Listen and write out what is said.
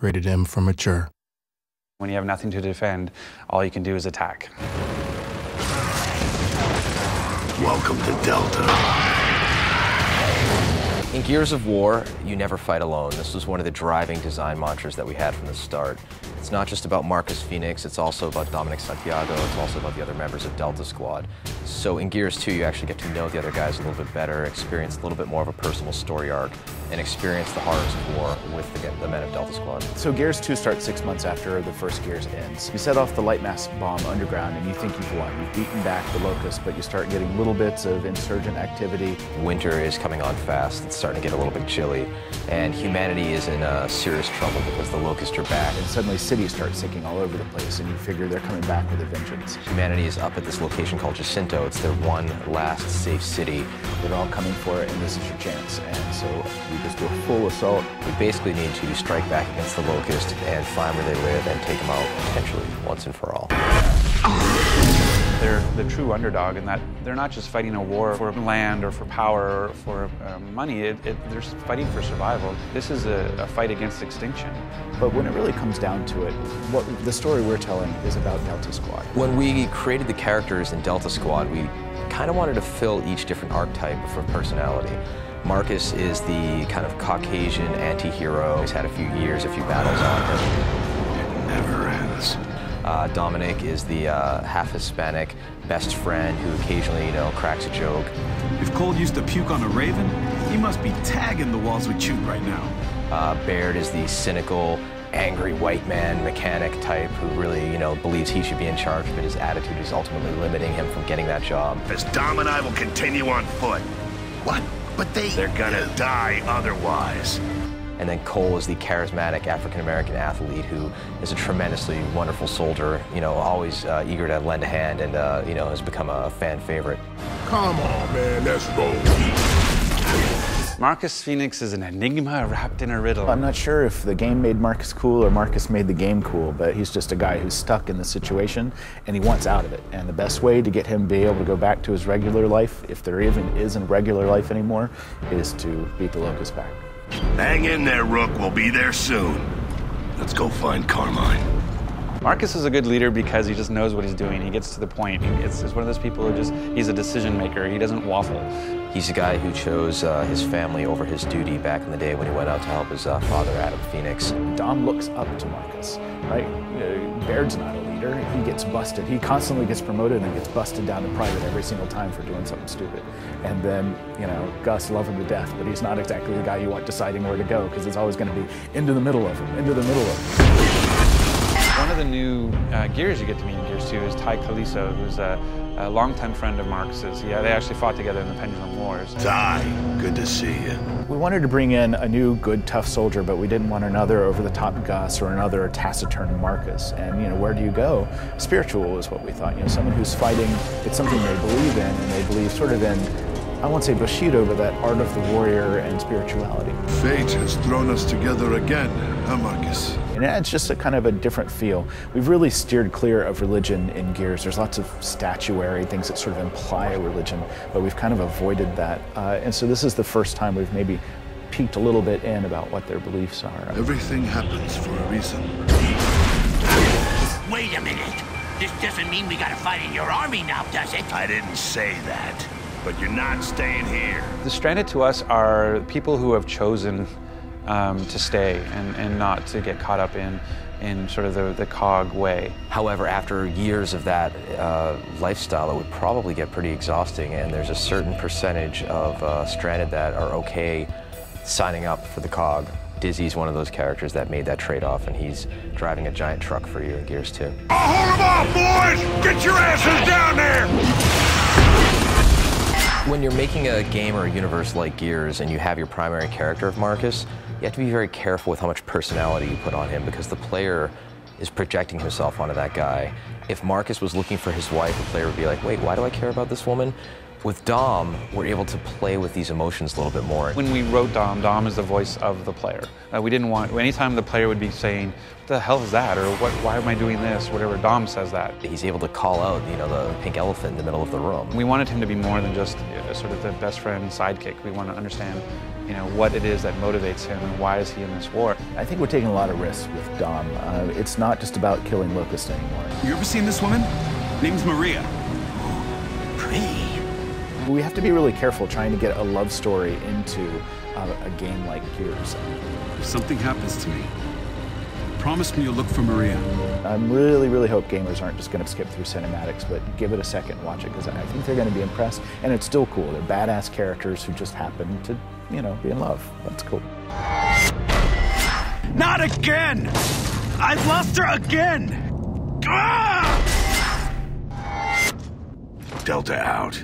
Rated M for mature. When you have nothing to defend, all you can do is attack. Welcome to Delta. In Gears of War, you never fight alone. This was one of the driving design mantras that we had from the start. It's not just about Marcus Phoenix, it's also about Dominic Santiago, it's also about the other members of Delta Squad. So in Gears 2, you actually get to know the other guys a little bit better, experience a little bit more of a personal story arc, and experience the horrors of war with the men of Delta Squad. So Gears 2 starts 6 months after the first Gears ends. You set off the light mass bomb underground and you think you've won. You've beaten back the Locust, but you start getting little bits of insurgent activity. Winter is coming on fast, it's starting to get a little bit chilly, and humanity is in serious trouble because the Locusts are back. And suddenly cities start sinking all over the place and you figure they're coming back with a vengeance. Humanity is up at this location called Jacinto. It's their one last safe city. They're all coming for it and this is your chance. And so we just do a full assault. We basically need to strike back against the Locust and find where they live and take them out potentially once and for all. They're the true underdog in that they're not just fighting a war for land or for power or for money, they're fighting for survival. This is a fight against extinction. But when it really comes down to it, what the story we're telling is about Delta Squad. When we created the characters in Delta Squad, we kind of wanted to fill each different archetype for personality. Marcus is the kind of Caucasian anti-hero. He's had a few years, a few battles on him. It never ends. Dominic is the half Hispanic best friend who occasionally, cracks a joke. If Cole used to puke on a raven, he must be tagging the walls with chute right now. Baird is the cynical, angry white man mechanic type who really, believes he should be in charge, but his attitude is ultimately limiting him from getting that job. As Dom and I will continue on foot. What? But they're gonna die otherwise. And then Cole is the charismatic African-American athlete who is a tremendously wonderful soldier, always eager to lend a hand and, has become a fan favorite. Come on, man, let's roll. Marcus Phoenix is an enigma wrapped in a riddle. I'm not sure if the game made Marcus cool or Marcus made the game cool, but he's just a guy who's stuck in the situation and he wants out of it. And the best way to get him to be able to go back to his regular life, if there even is a regular life anymore, is to beat the Locust back. Hang in there, Rook. We'll be there soon. Let's go find Carmine. Marcus is a good leader because he just knows what he's doing. He gets to the point. He's one of those people who he's a decision maker. He doesn't waffle. He's a guy who chose his family over his duty back in the day when he went out to help his father, Adam Phoenix. Dom looks up to Marcus, right? Baird's not a leader. He gets busted. He constantly gets promoted and gets busted down to private every single time for doing something stupid. And then, Gus love him to death, but he's not exactly the guy you want deciding where to go because it's always going to be into the middle of him, into the middle of him. One of the new Gears you get to meet in Gears 2 is Ty Caliso, who's a longtime friend of Marcus's. Yeah, they actually fought together in the Pendulum Wars. Ty, good to see you. We wanted to bring in a new, good, tough soldier, but we didn't want another over-the-top Gus or another taciturn Marcus. And, where do you go? Spiritual is what we thought. someone who's fighting, it's something they believe in, and they believe sort of in, I won't say Bushido, but that art of the warrior and spirituality. Fate has thrown us together again, huh, Marcus? And it's just a kind of a different feel. We've really steered clear of religion in Gears. There's lots of statuary things that sort of imply a religion, but we've kind of avoided that. And so this is the first time we've maybe peeked a little bit in about what their beliefs are. Everything happens for a reason. Wait a minute. This doesn't mean we gotta fight in your army now, does it? I didn't say that, but you're not staying here. The Stranded to us are people who have chosen to stay and not to get caught up in sort of the cog way. However, after years of that lifestyle, it would probably get pretty exhausting, and there's a certain percentage of Stranded that are okay signing up for the cog. Dizzy's one of those characters that made that trade-off, and he's driving a giant truck for you in Gears 2. Hold them off, boys! Get your asses down there! When you're making a game or a universe like Gears and you have your primary character of Marcus, you have to be very careful with how much personality you put on him because the player is projecting himself onto that guy. If Marcus was looking for his wife, the player would be like, wait, why do I care about this woman? With Dom, we're able to play with these emotions a little bit more. When we wrote Dom, Dom is the voice of the player. We didn't want, anytime the player would be saying, what the hell is that? Or why am I doing this? Whatever, Dom says that. He's able to call out, the pink elephant in the middle of the room. We wanted him to be more than just sort of the best friend sidekick. We want to understand, you know, what it is that motivates him and why is he in this war. I think we're taking a lot of risks with Dom. It's not just about killing Locust anymore. You ever seen this woman? Name's Maria. Pretty. We have to be really careful trying to get a love story into a game like Gears. If something happens to me, promise me you'll look for Maria. I really hope gamers aren't just going to skip through cinematics, but give it a second and watch it, because I think they're going to be impressed. And it's still cool. They're badass characters who just happen to, you know, be in love. That's cool. Not again! I've lost her again! Ah! Delta out.